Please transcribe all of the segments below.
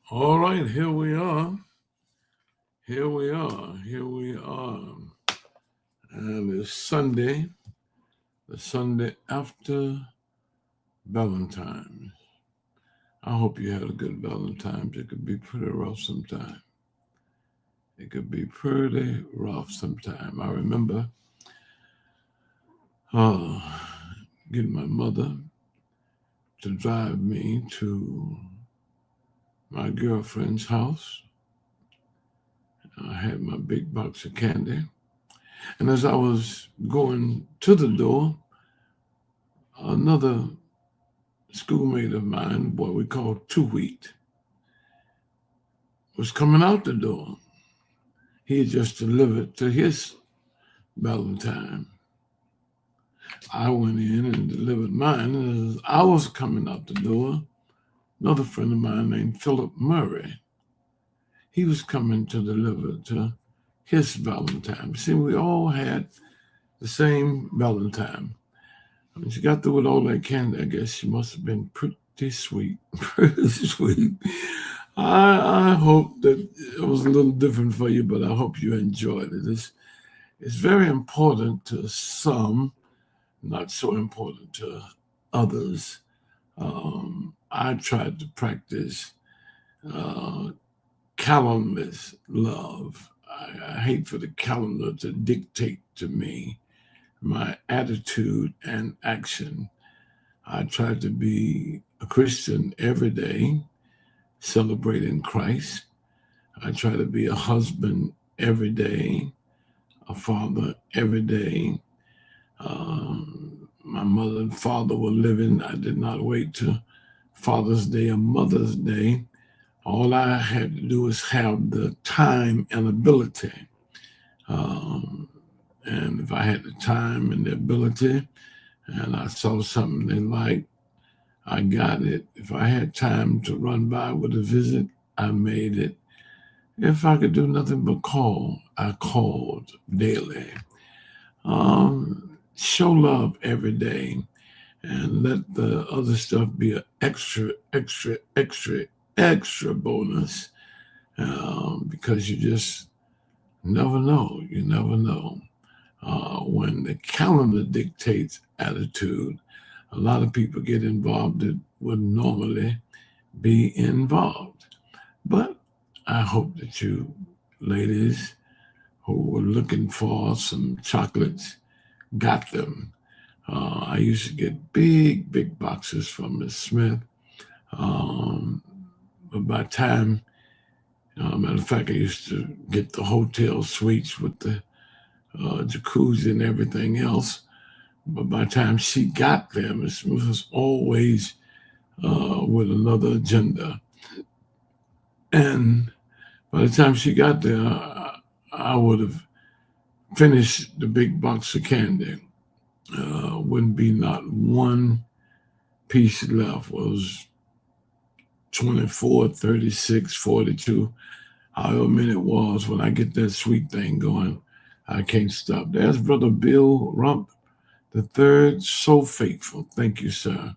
All right, here we are. Here we are. Here we are. And it's Sunday, the Sunday after Valentine's. I hope you had a good Valentine's. It could be pretty rough sometime. It could be pretty rough sometime. I remember uh, getting my mother to drive me to my girlfriend's house. I had my big box of candy. And as I was going to the door, another schoolmate of mine, what we call two wheat, was coming out the door. He had just delivered to his Valentine. I went in and delivered mine. And as I was coming out the door, another friend of mine named Philip Murray, he was coming to deliver to his Valentine. See, we all had the same Valentine. When she got through with all that candy, I guess she must have been pretty sweet. Pretty sweet. I hope that it was a little different for you, but I hope you enjoyed it. It's very important to some, not so important to others. I tried to practice uh, calendarless love. I hate for the calendar to dictate to me my attitude and action. I try to be a Christian every day, celebrating Christ. I try to be a husband every day, a father every day. My mother and father were living. I did not wait till Father's Day or Mother's Day. All I had to do was have the time and ability. Um, and if I had the time and the ability, and I saw something they liked, I got it. If I had time to run by with a visit, I made it. If I could do nothing but call, I called daily. Show love every day and let the other stuff be an extra bonus because you just never know. You never know. When the calendar dictates attitude, a lot of people get involved that would normally be involved. But I hope that you ladies who were looking for some chocolates got them. I used to get big boxes from Miss Smith. Um, but by the time, matter of fact, I used to get the hotel suites with the jacuzzi and everything else. But by the time she got there, Miss Smith was always with another agenda. And by the time she got there, I would have finished the big box of candy. Wouldn't be not one piece left. It was 24, 36, 42, however many it was. When I get that sweet thing going, I can't stop. There's Brother Bill Rump the third, so faithful. Thank you, sir.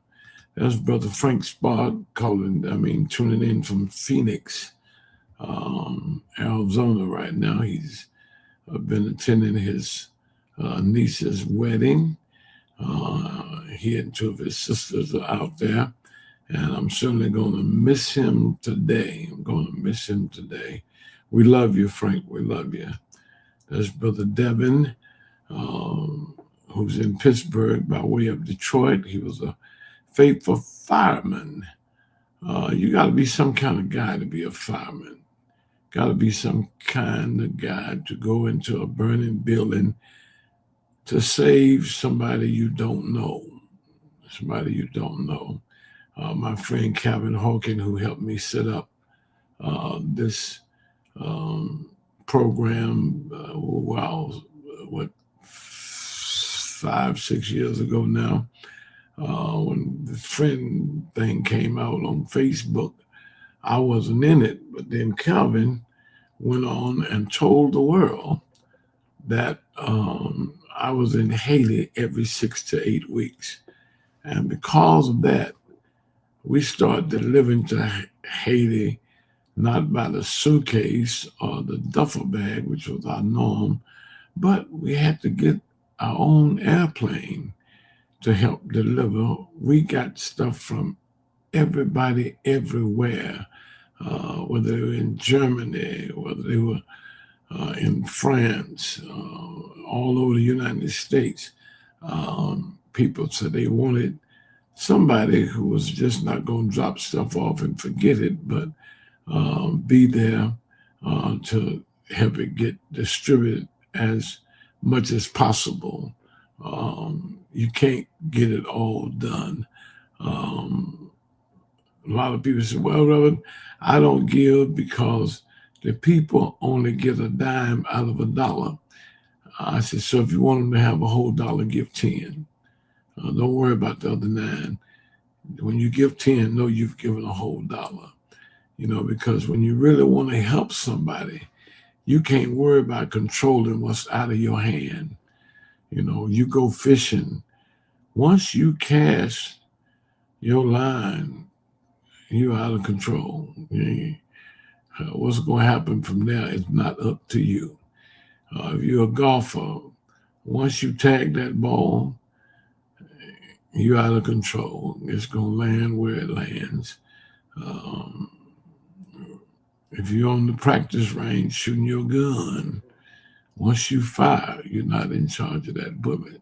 There's Brother Frank Spard tuning in from Phoenix, Arizona right now. He's been attending his niece's wedding. He and two of his sisters are out there, and I'm certainly going to miss him today. I'm going to miss him today. We love you, Frank. We love you. There's Brother Devin, who's in Pittsburgh by way of Detroit. He was a faithful fireman. You got to be some kind of guy to be a fireman. Got to be some kind of guy to go into a burning building to save somebody you don't know. Somebody you don't know. My friend Calvin Hawking, who helped me set up this program, what, 5, 6 years ago now, when the friend thing came out on Facebook, I wasn't in it, but then Calvin went on and told the world that I was in Haiti every 6 to 8 weeks. And because of that, we started delivering to Haiti not by the suitcase or the duffel bag, which was our norm, but we had to get our own airplane to help deliver. We got stuff from everybody everywhere, whether they were in Germany, whether they were in France, all over the United States. People said they wanted somebody who was just not going to drop stuff off and forget it, but be there to help it get distributed as much as possible. You can't get it all done. A lot of people say, well, Reverend, I don't give because the people only get a dime out of $1. I said, so if you want them to have a whole dollar, give 10. Don't worry about the other 9. When you give 10, know you've given a whole dollar. Because when you really want to help somebody, you can't worry about controlling what's out of your hand. You go fishing. Once you cast your line, you're out of control. What's going to happen from there is not up to you. If you're a golfer, once you tag that ball, you're out of control. It's going to land where it lands. If you're on the practice range shooting your gun, once you fire, you're not in charge of that bullet.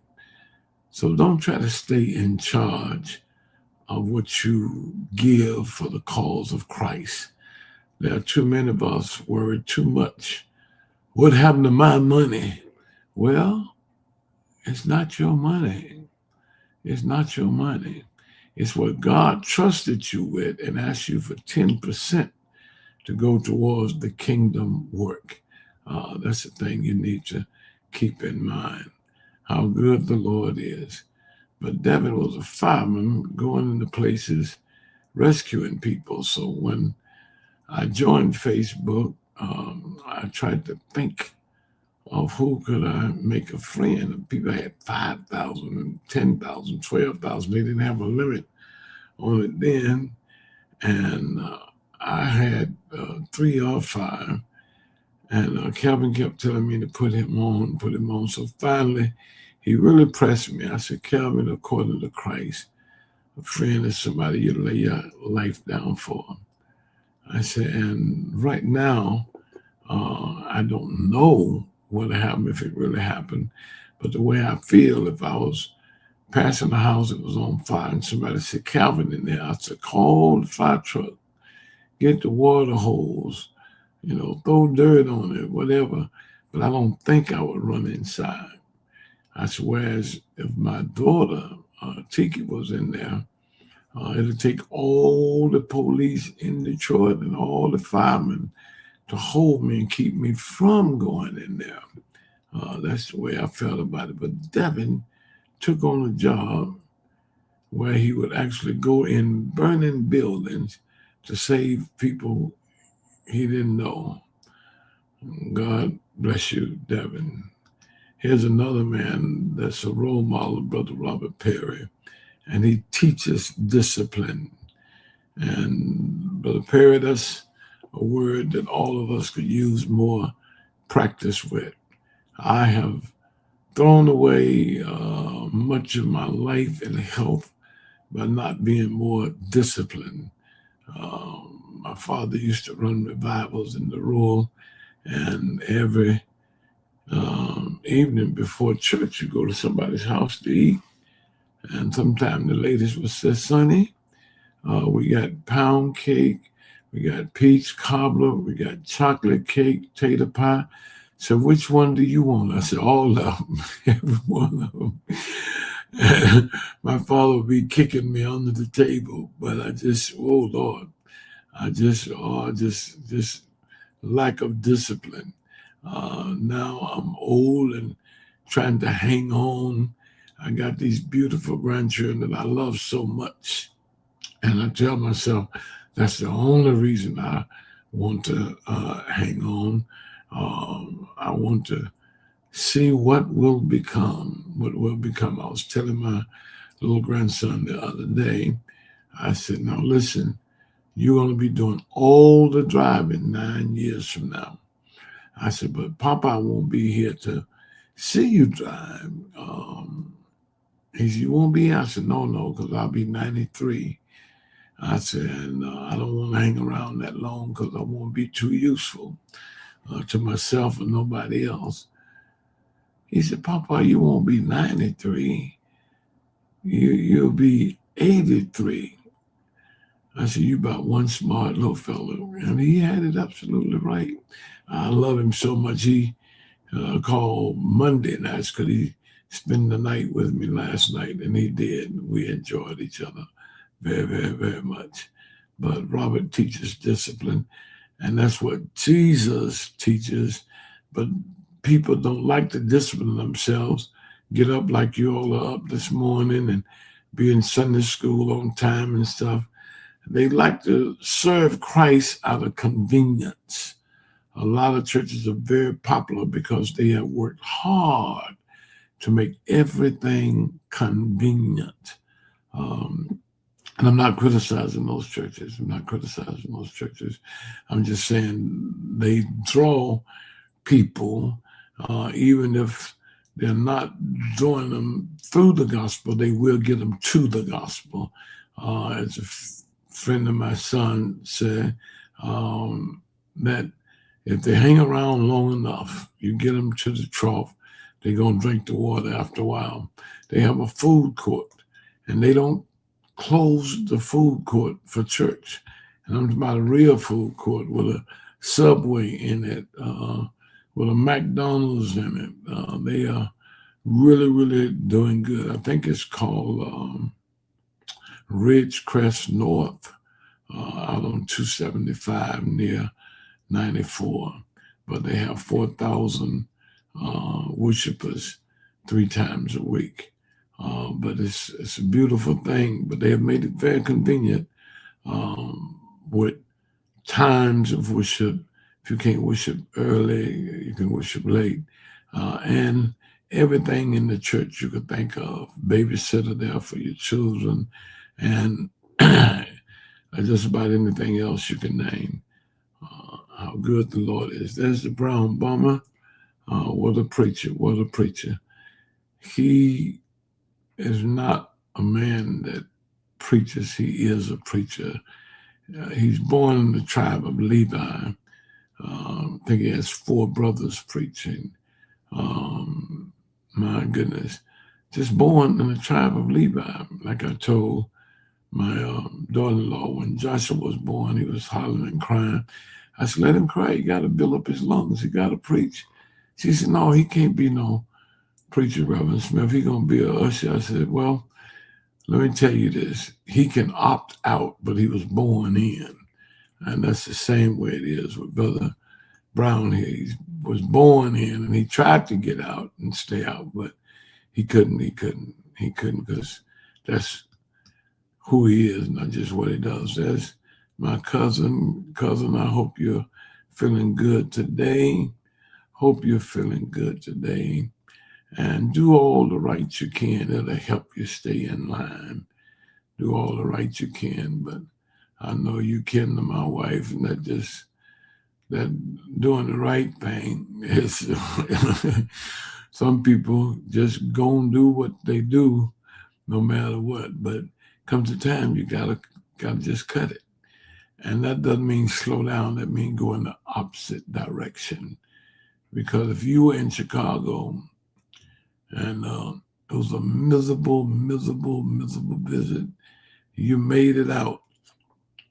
So don't try to stay in charge of what you give for the cause of Christ. There are too many of us worry too much. What happened to my money? Well, it's not your money. It's not your money. It's what God trusted you with and asked you for 10% to go towards the kingdom work. That's the thing you need to keep in mind, how good the Lord is. But Devin was a fireman going into places, rescuing people. So when I joined Facebook, I tried to think of who could I make a friend. People had 5,000, 10,000, 12,000. They didn't have a limit on it then. And I had 3 or 5. And Calvin kept telling me to put him on. So finally, he really pressed me. I said, Calvin, according to Christ, a friend is somebody you lay your life down for. I said, and right now, I don't know what happened, if it really happened. But the way I feel, if I was passing a house that was on fire and somebody said, Calvin in there, I said, call the fire truck, get the water hose, throw dirt on it, whatever. But I don't think I would run inside. I swear, if my daughter, Tiki, was in there, it'll take all the police in Detroit and all the firemen to hold me and keep me from going in there. That's the way I felt about it. But Devin took on a job where he would actually go in burning buildings to save people he didn't know. God bless you, Devin. Here's another man that's a role model, Brother Robert Perry, and he teaches discipline. And Brother Perry, that's a word that all of us could use more practice with. I have thrown away much of my life and health by not being more disciplined. My father used to run revivals in the rural, and every evening before church, you go to somebody's house to eat, and sometimes the ladies would say, Sonny, we got pound cake, we got peach cobbler, we got chocolate cake, tater pie. So which one do you want? I said, all of them, every one of them. And my father would be kicking me under the table, but I just, oh Lord, just lack of discipline. Now I'm old and trying to hang on. I got these beautiful grandchildren that I love so much. And I tell myself, that's the only reason I want to hang on. I want to see what will become. I was telling my little grandson the other day, I said, now listen, You're going to be doing all the driving 9 years from now. I said, but Papa won't be here to see you drive. He said, you won't be here? I said, no, because I'll be 93. I said, and I don't want to hang around that long because I won't be too useful to myself or nobody else. He said, Papa, you won't be 93. You'll be 83. I said, you about one smart little fellow. And he had it absolutely right. I love him so much. He called Monday nights because he spent the night with me last night, and he did. We enjoyed each other very, very, very much. But Robert teaches discipline, and that's what Jesus teaches. But people don't like to discipline themselves, get up like you all are up this morning and be in Sunday school on time and stuff. They like to serve Christ out of convenience. A lot of churches are very popular because they have worked hard to make everything convenient. And I'm not criticizing those churches. I'm just saying they draw people, even if they're not drawing them through the gospel, they will get them to the gospel. As a friend of my son said, that if they hang around long enough, you get them to the trough, they're going to drink the water after a while. They have a food court, and they don't close the food court for church. And I'm talking about a real food court with a Subway in it, with a McDonald's in it. They are really, really doing good. I think it's called Ridgecrest North, out on 275 near 94. But they have 4,000 worshipers 3 times a week. But it's a beautiful thing. But they have made it very convenient with times of worship. If you can't worship early, you can worship late. And everything in the church you could think of. Babysitter there for your children. And just about anything else you can name. How good the Lord is. There's the brown bomber. What a preacher. He is not a man that preaches. He is a preacher. He's born in the tribe of Levi. I think he has 4 brothers preaching. My goodness. Just born in the tribe of Levi. Like I told my daughter-in-law, when Joshua was born, he was hollering and crying. I said, let him cry. He got to build up his lungs. He got to preach. She said, no, he can't be no preacher, Reverend Smith. He's going to be a usher. I said, well, let me tell you this. He can opt out, but he was born in. And that's the same way it is with Brother Brown here. He was born in, and he tried to get out and stay out, but he couldn't because that's who he is, not just what he does. There's my cousin. I hope you're feeling good today. And do all the right you can. It'll help you stay in line. Do all the right you can. But I know you kin to my wife, and that doing the right thing is some people just gonna do what they do no matter what. But comes a time you gotta just cut it. And that doesn't mean slow down, that means go in the opposite direction. Because if you were in Chicago and it was a miserable visit, you made it out.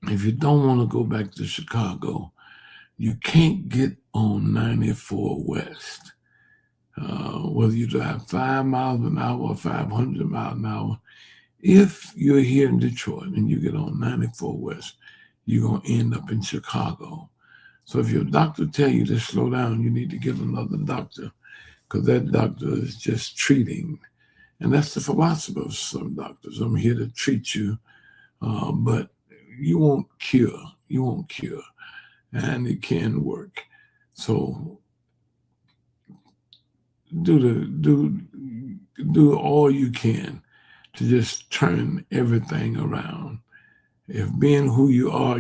If you don't want to go back to Chicago, you can't get on 94 West. Whether you drive 5 miles an hour or 500 miles an hour, if you're here in Detroit and you get on 94 West, you're going to end up in Chicago. So if your doctor tell you to slow down, you need to get another doctor, because that doctor is just treating. And that's the philosophy of some doctors. I'm here to treat you, but you won't cure. And it can work. So do all you can to just turn everything around. If being who you are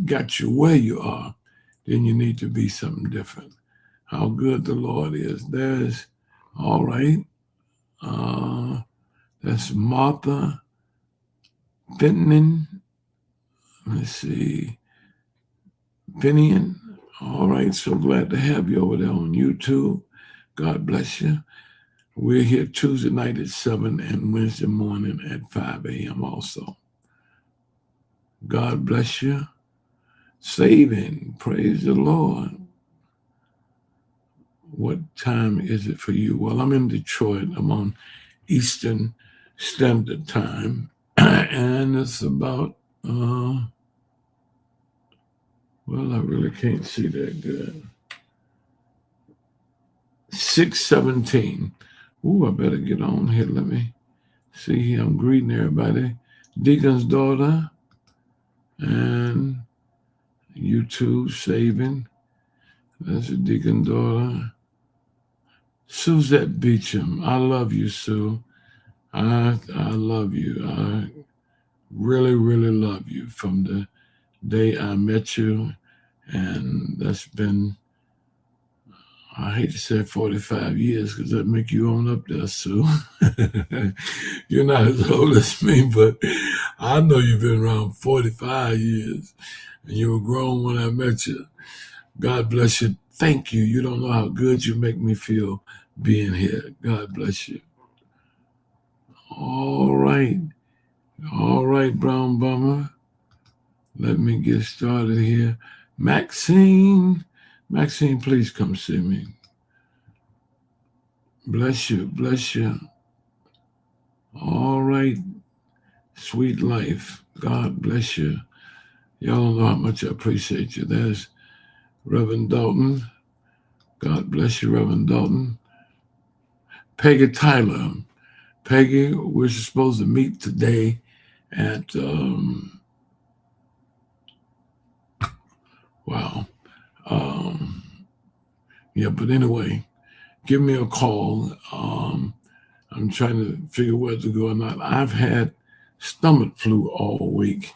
got you where you are, then you need to be something different. How good the Lord is. There's, all right, uh, that's Martha Fenton. Let's see, Finian. All right, so glad to have you over there on YouTube. God bless you. We're here Tuesday night at 7 and Wednesday morning at 5 a.m. also. God bless you. Saving. Praise the Lord. What time is it for you? Well, I'm in Detroit. I'm on Eastern Standard Time. And it's about, well, I really can't see that good. 6:17. Ooh, I better get on here. Let me see. I'm greeting everybody. Deacon's daughter and YouTube saving. That's a Deacon daughter. Suzette Beecham. I love you, Sue. I love you. I really, really love you from the day I met you. And that's been, I hate to say 45 years because that make you on up there, Sue. You're not as old as me, but I know you've been around 45 years. And you were grown when I met you. God bless you. Thank you. You don't know how good you make me feel being here. God bless you. All right. All right, Brown Bummer. Let me get started here. Maxine, please come see me. Bless you. Bless you. All right. Sweet life. God bless you. Y'all don't know how much I appreciate you. There's Reverend Dalton. God bless you, Reverend Dalton. Peggy Tyler. Peggy, we're supposed to meet today at, wow. Yeah, but anyway, give me a call. I'm trying to figure where to go or not. I've had stomach flu all week.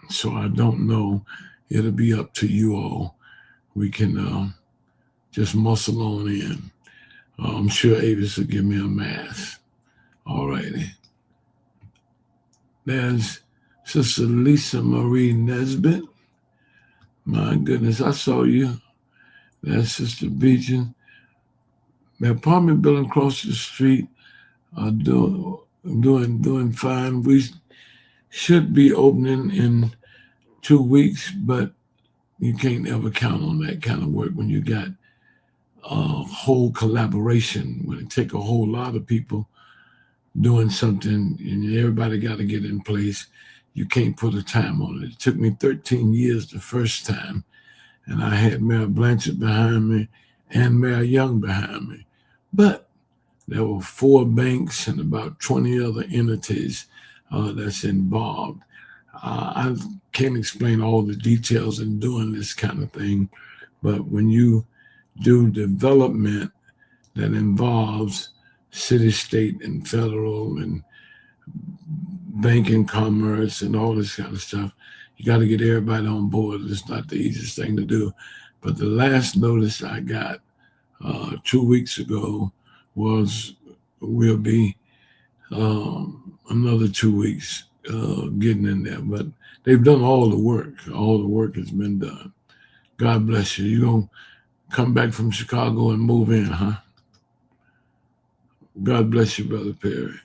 So I don't know. It'll be up to you all. We can just muscle on in. I'm sure Avis will give me a mask. All righty. There's Sister Lisa Marie Nesbitt. My goodness, I saw you. That's Sister Beechin. The apartment building across the street are doing fine. We should be opening in 2 weeks, but you can't ever count on that kind of work when you got a whole collaboration, when it take a whole lot of people doing something and everybody got to get in place. You can't put a time on it. It took me 13 years the first time, and I had Mayor Blanchard behind me and Mayor Young behind me. But there were 4 banks and about 20 other entities that's involved. I can't explain all the details in doing this kind of thing, but when you do development that involves city, state, and federal, and banking, commerce, and all this kind of stuff, you got to get everybody on board. It's not the easiest thing to do. But the last notice I got 2 weeks ago was we'll be another 2 weeks getting in there. But they've done all the work. All the work has been done. God bless you. You're going to come back from Chicago and move in, huh? God bless you, Brother Perry.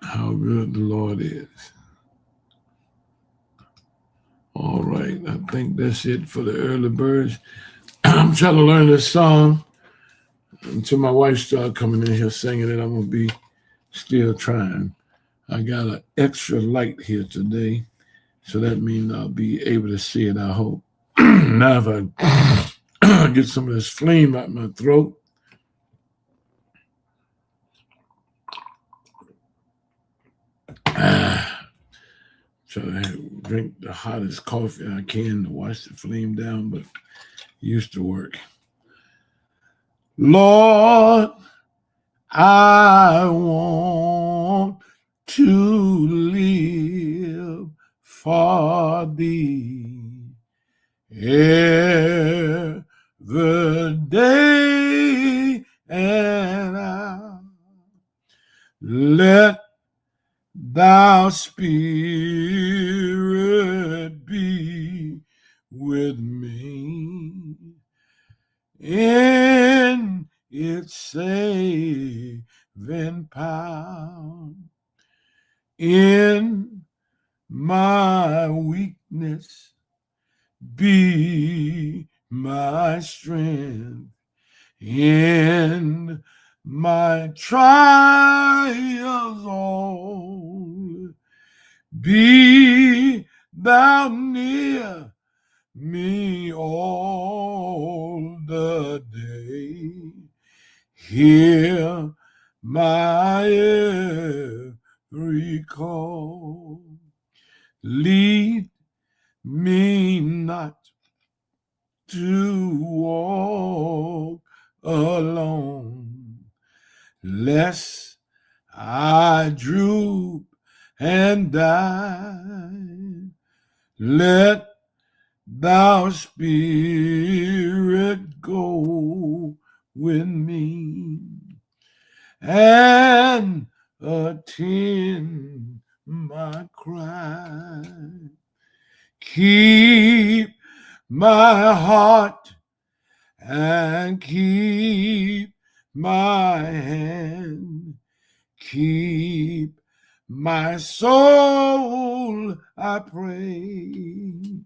How good the Lord is. All right. I think that's it for the early birds. I'm trying to learn this song until my wife starts coming in here singing it. I'm going to be still trying. I got an extra light here today, so that means I'll be able to see it, I hope. Now if I get some of this flame out my throat. Try to drink the hottest coffee I can to wash the flame down, but it used to work. Lord, I want to live for thee every day and hour. Let Thou Spirit be with me in its saving power. In my weakness, be my strength. In my trials all, be thou near me all the day. Hear my every call. Lead me not to walk alone, lest I droop and die. Let Thou Spirit go with me and attend my cry. Keep my heart and keep my hand. Keep my soul, I pray.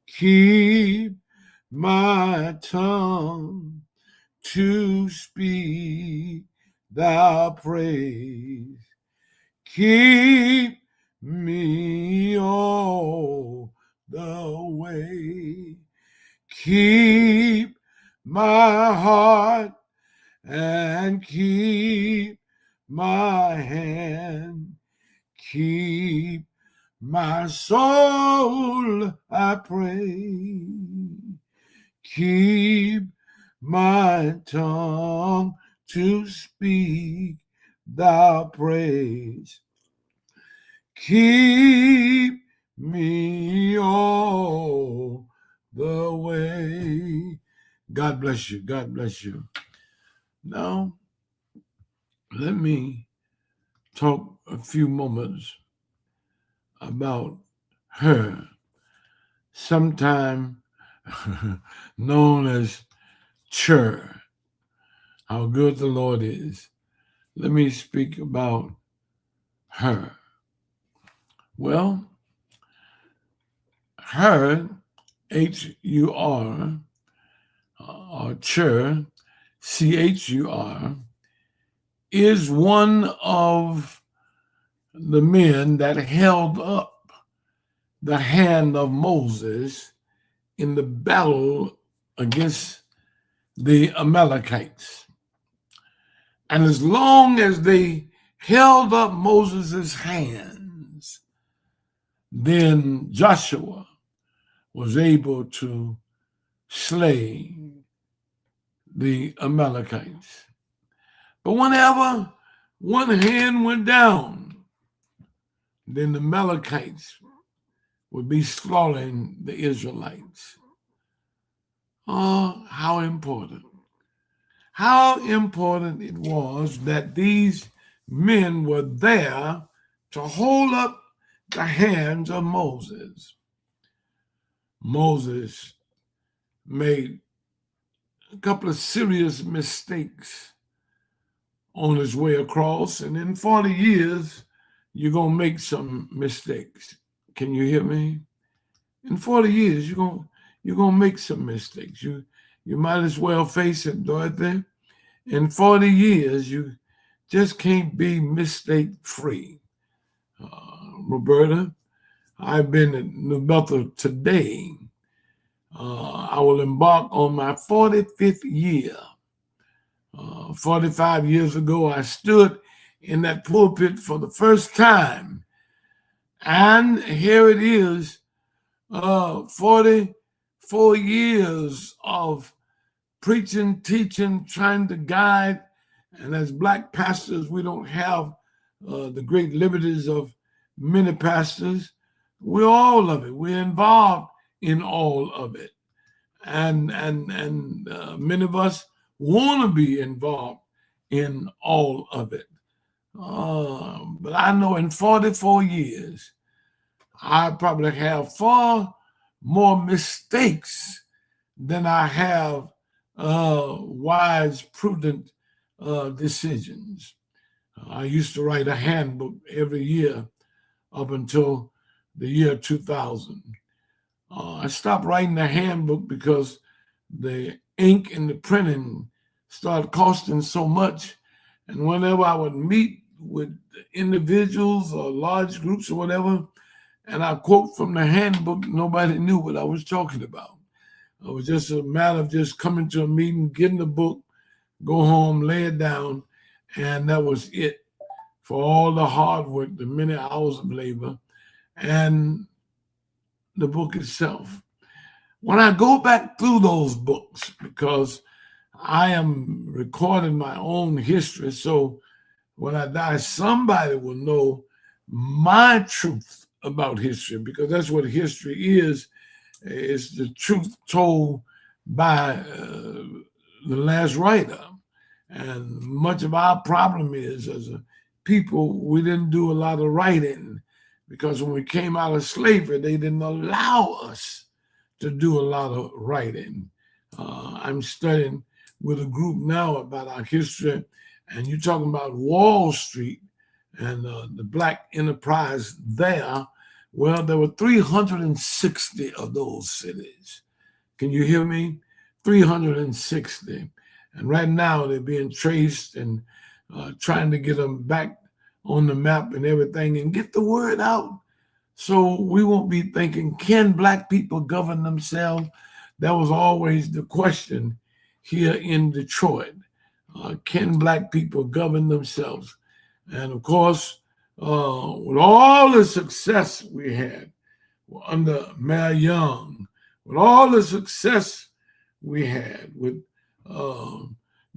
Keep my tongue to speak Thy praise. Keep me all the way. Keep my heart and keep my hand. Keep my soul, I pray. Keep my tongue to speak Thy praise. Keep me all the way. God bless you. God bless you. Now, let me talk a few moments about her, sometime known as Cher, how good the Lord is. Let me speak about her. Well, her, H-U-R, or Cher, C-H-U-R, is one of the men that held up the hand of Moses in the battle against the Amalekites. And as long as they held up Moses' hands, then Joshua was able to slay the Amalekites. But whenever one hand went down, then the Amalekites would be slaughtering the Israelites. Oh, how important. How important it was that these men were there to hold up the hands of Moses. Moses made a couple of serious mistakes on his way across, and in 40 years, you're going to make some mistakes. Can you hear me? In 40 years, you're going to make some mistakes. You might as well face it, Dorothy. In 40 years, you just can't be mistake-free. Roberta, I've been at New Bethel today. I will embark on my 45th year. 45 years ago, I stood in that pulpit for the first time. And here it is, 44 years of preaching, teaching, trying to guide. And as Black pastors, we don't have the great liberties of many pastors. We're all of it. We're involved in all of it. And many of us want to be involved in all of it. But I know in 44 years, I probably have far more mistakes than I have wise, prudent decisions. I used to write a handbook every year up until the year 2000. I stopped writing the handbook because the ink and the printing started costing so much. And whenever I would meet with individuals or large groups or whatever, and I quote from the handbook, nobody knew what I was talking about. It was just a matter of just coming to a meeting, getting the book, go home, lay it down, and that was it for all the hard work, the many hours of labor, and the book itself. When I go back through those books, because I am recording my own history, so when I die, somebody will know my truth about history, because that's what history is. It's the truth told by the last writer. And much of our problem is, as a people, we didn't do a lot of writing, because when we came out of slavery, they didn't allow us to do a lot of writing. I'm studying with a group now about our history, and you're talking about Wall Street and the black enterprise there. Well, there were 360 of those cities. Can you hear me? 360. And right now they're being traced and trying to get them back on the map and everything and get the word out. So we won't be thinking, can black people govern themselves? That was always the question here in Detroit. Can black people govern themselves? And of course, with all the success we had under Mayor Young, with all the success we had with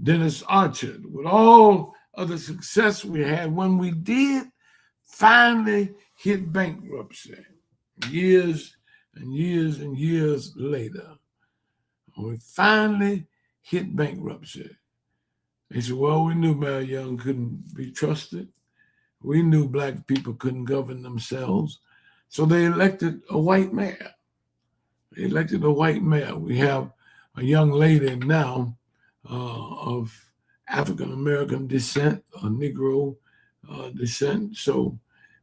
Dennis Archer, with all of the success we had, when we did finally hit bankruptcy, years and years and years later, we finally hit bankruptcy. They said, well, we knew Mayor Young couldn't be trusted. We knew black people couldn't govern themselves. So they elected a white mayor. They elected a white mayor. We have a young lady now of African-American descent, or Negro descent. So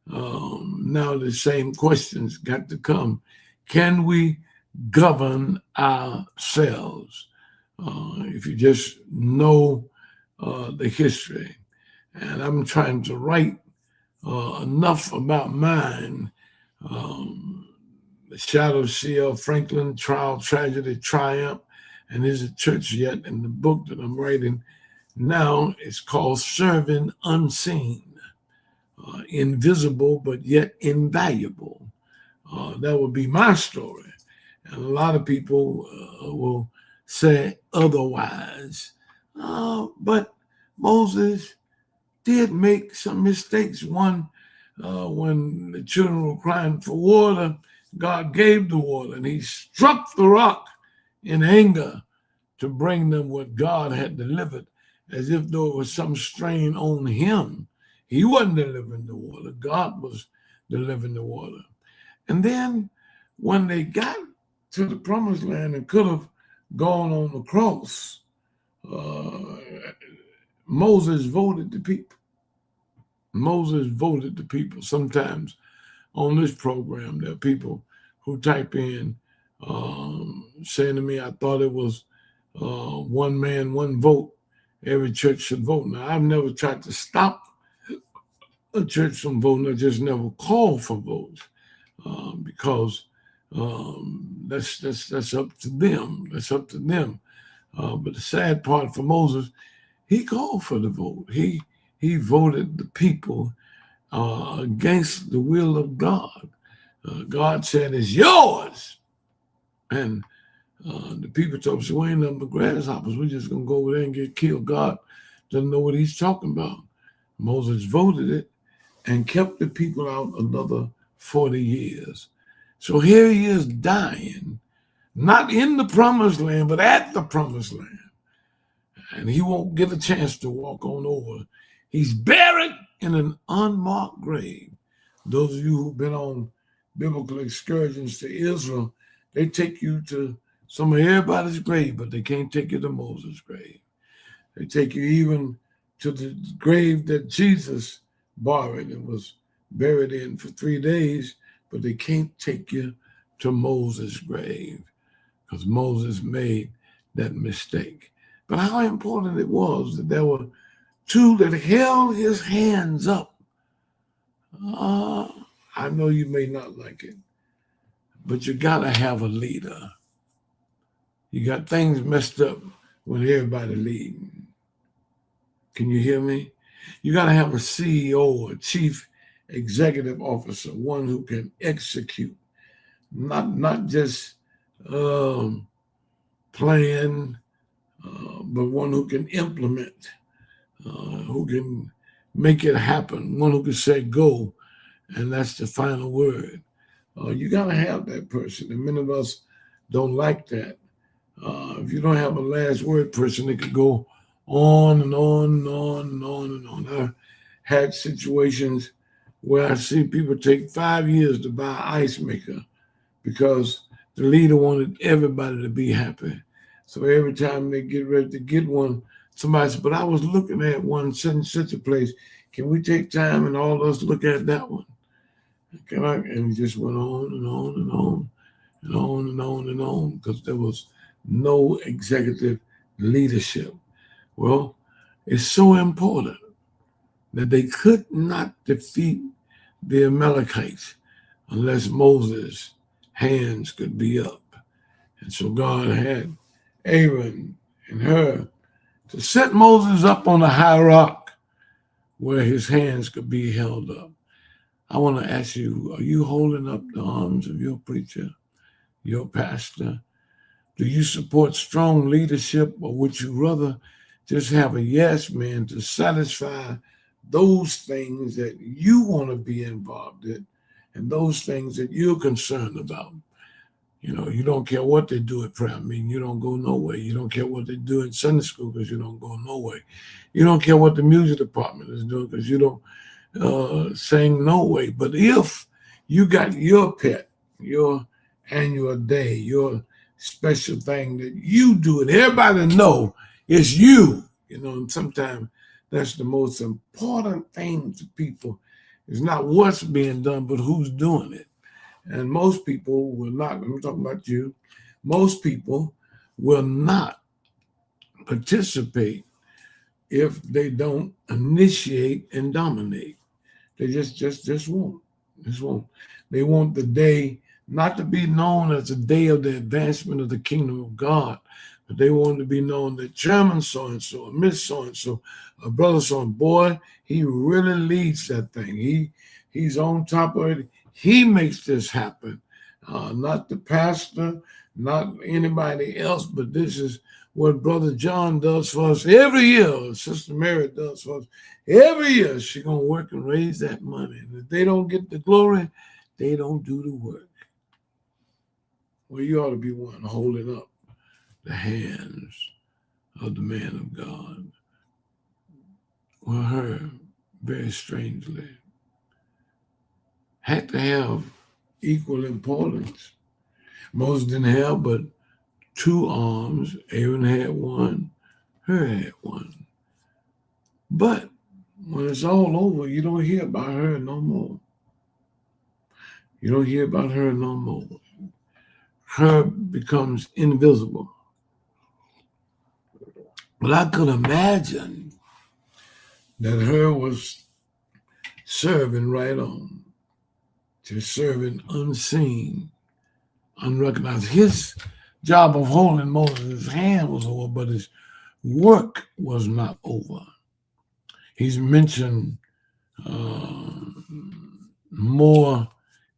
now the same questions got to come. Can we govern ourselves? If you just know the history. And I'm trying to write enough about mine. The Shadow of C.L. Franklin, Trial, Tragedy, Triumph, and Is It Church Yet? And the book that I'm writing now is called Serving Unseen, Invisible but Yet Invaluable. That would be my story. And a lot of people will say otherwise. But Moses did make some mistakes. One, when the children were crying for water, God gave the water, and he struck the rock in anger to bring them what God had delivered, as if though it was some strain on him. He wasn't delivering the water. God was delivering the water. And then when they got to the promised land and could have gone on the cross, Moses voted the people. Moses voted the people. Sometimes on this program, there are people who type in saying to me, I thought it was one man, one vote. Every church should vote. Now, I've never tried to stop a church from voting. I just never called for votes because that's up to them. That's up to them. But the sad part for Moses, he called for the vote. He voted the people against the will of God. God said, it's yours. And the people told us, we ain't nothing but grasshoppers. We're just going to go over there and get killed. God doesn't know what he's talking about. Moses voted it, and kept the people out another 40 years. So here he is dying, not in the promised land, but at the promised land. And he won't get a chance to walk on over. He's buried in an unmarked grave. Those of you who've been on biblical excursions to Israel, they take you to some of everybody's grave, but they can't take you to Moses' grave. They take you even to the grave that Jesus borrowed and was buried in for 3 days, but they can't take you to Moses' grave because Moses made that mistake. But how important it was that there were two that held his hands up. I know you may not like it, but you got to have a leader. You got things messed up when everybody leading. Can you hear me? You got to have a CEO, a chief executive officer, one who can execute, not just plan, but one who can implement, who can make it happen, one who can say go, and that's the final word. You got to have that person, and many of us don't like that. If you don't have a last word person, it could go on and on and on and on and on. I had situations where I see people take 5 years to buy an ice maker because the leader wanted everybody to be happy. So every time they get ready to get one, somebody said, but I was looking at one such a place. Can we take time and all of us look at that one? And it just went on and on and on and on and on and on because there was no executive leadership. Well, it's so important that they could not defeat the Amalekites unless Moses' hands could be up. And so God had Aaron and Hur to set Moses up on a high rock where his hands could be held up. I want to ask you, are you holding up the arms of your preacher, your pastor? Do you support strong leadership, or would you rather just have a yes man to satisfy those things that you want to be involved in and those things that you're concerned about? You know, you don't care what they do at prayer meeting, you don't go nowhere. You don't care what they do in Sunday school because you don't go nowhere. You don't care what the music department is doing because you don't sing no way. But if you got your pet, your annual day, your special thing that you do and everybody know it's you, you know, and sometimes that's the most important thing to people. It's not what's being done, but who's doing it. And most people will not, I'm talking about you, most people will not participate if they don't initiate and dominate. They just won't. Just won't. They want the day not to be known as a day of the advancement of the kingdom of God, but they want to be known that Chairman so-and-so, Miss so-and-so, a brother so-and-so, boy, he really leads that thing. He's on top of it. He makes this happen. Not the pastor, not anybody else, but this is what Brother John does for us every year. Sister Mary does for us every year. She's going to work and raise that money. And if they don't get the glory, they don't do the work. Well, you ought to be one holding up the hands of the man of God. Well, her, very strangely, had to have equal importance. Moses didn't have but 2 arms. Aaron had one. Hur had one. But when it's all over, you don't hear about her no more. You don't hear about her no more. Her becomes invisible. But I could imagine that Hur was serving right on, just serving unseen, unrecognized. His job of holding Moses' hand was over, but his work was not over. He's mentioned more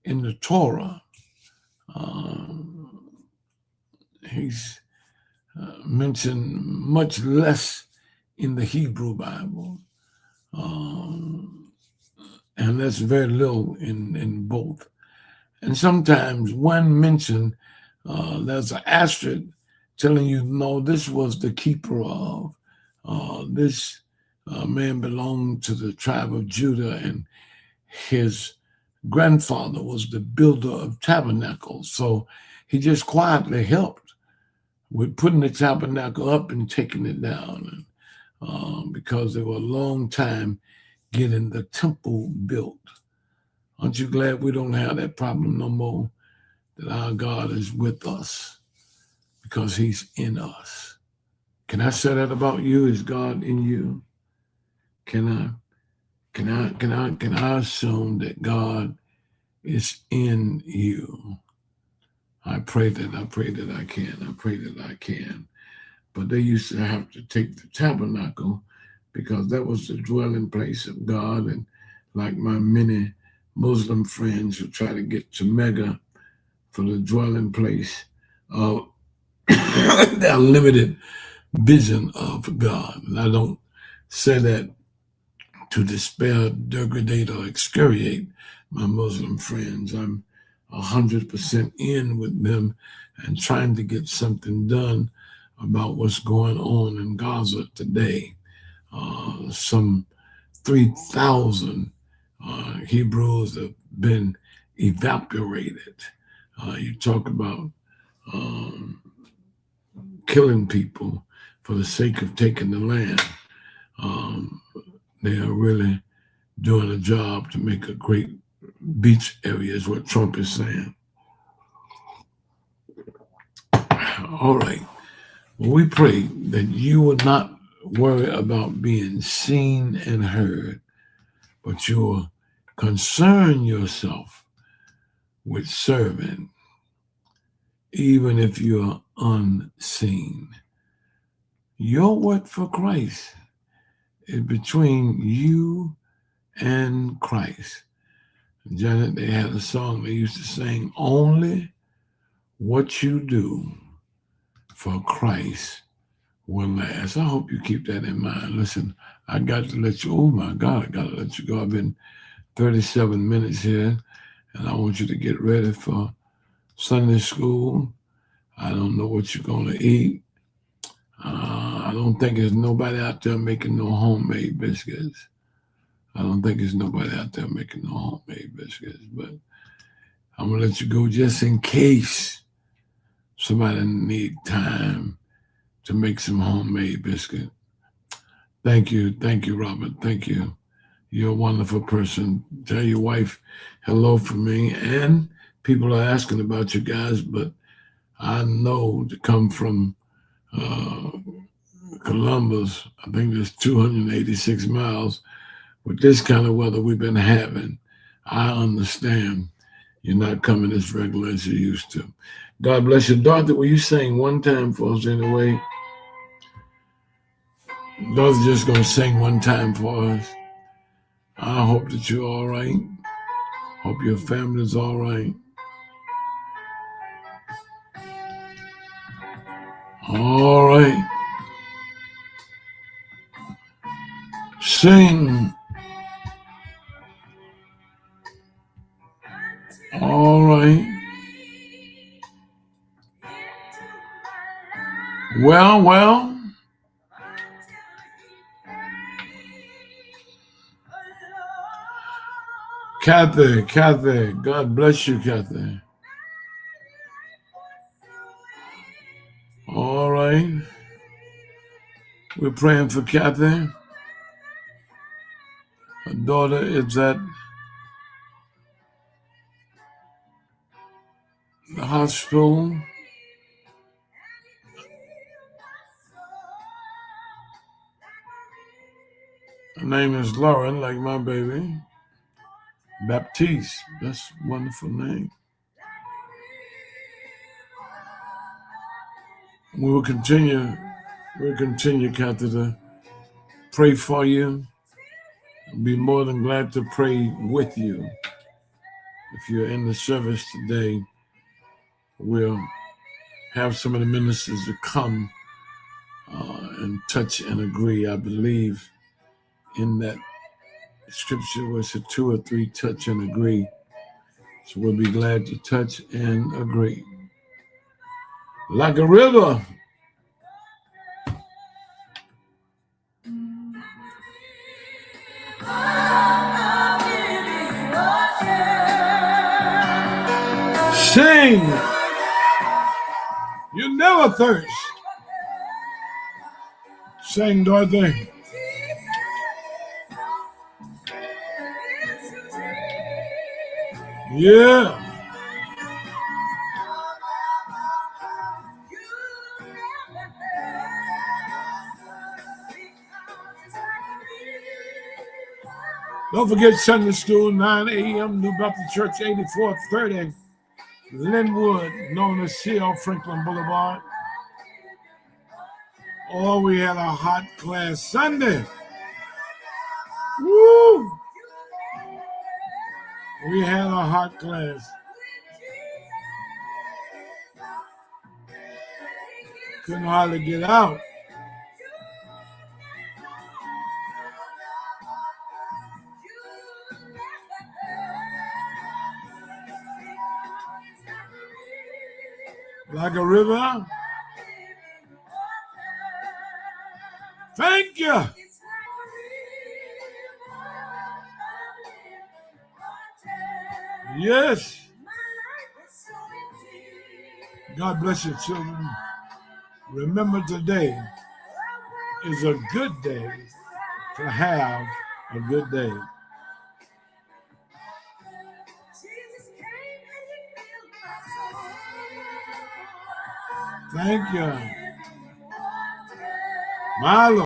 in the Torah. He's mentioned much less in the Hebrew Bible. and that's very little in both. And sometimes one mention, there's an asterisk telling you, no, this was the keeper of. This man belonged to the tribe of Judah, and his grandfather was the builder of tabernacles. So he just quietly helped with putting the tabernacle up and taking it down, because they were a long time getting the temple built. Aren't you glad we don't have that problem no more? That our God is with us because he's in us. Can I say that about you? Is God in you? Can I assume that God is in you? I pray that I can. But they used to have to take the tabernacle because that was the dwelling place of God. And like my many Muslim friends who try to get to Mecca for the dwelling place of their limited vision of God. And I don't say that to despair, degrade, or excoriate my Muslim friends. I'm 100% in with them and trying to get something done about what's going on in Gaza today. Some 3,000 Hebrews have been evaporated. You talk about killing people for the sake of taking the land. They are really doing a job to make a great beach area, is what Trump is saying. All right. Well, we pray that you will not worry about being seen and heard, but you will concern yourself with serving, even if you're unseen. Your work for Christ is between you and Christ. Janet, they had a song they used to sing, only what you do for Christ will last. I hope you keep that in mind. Listen, I got to let you, oh my God, I got to let you go. I've been 37 minutes here, and I want you to get ready for Sunday school. I don't know what you're going to eat. I don't think there's nobody out there making no homemade biscuits. I don't think there's nobody out there making no homemade biscuits, but I'm going to let you go just in case somebody need time to make some homemade biscuit. Thank you, Robert. Thank you. You're a wonderful person. Tell your wife hello for me. And people are asking about you guys, but I know to come from Columbus, I think there's 286 miles. With this kind of weather we've been having, I understand you're not coming as regular as you used to. God bless you. Dorothy, will you sing one time for us anyway? Dorothy's just going to sing one time for us. I hope that you're all right. Hope your family's all right. All right. Sing. All right. Well. Kathy, God bless you, Kathy. All right. We're praying for Kathy. Her daughter is at the hospital. Her name is Lauren, like my baby. Baptiste, that's a wonderful name. We'll continue, Kathy, to pray for you. I'll be more than glad to pray with you. If you're in the service today, we'll have some of the ministers to come and touch and agree. I believe in that Scripture was a 2 or 3 touch and agree. So we'll be glad to touch and agree. Like a river. Sing. You never thirst. Sing, Dorothy. Yeah. Don't forget Sunday School, 9 a.m., New Bethel Church, 8430, Linwood, known as C.L. Franklin Boulevard. Oh, we had a hot class Sunday. Woo! We had a hot class. Couldn't hardly get out. Like a river. Thank you. Yes. God bless you, children. Remember, today is a good day to have a good day. Thank you. My Lord.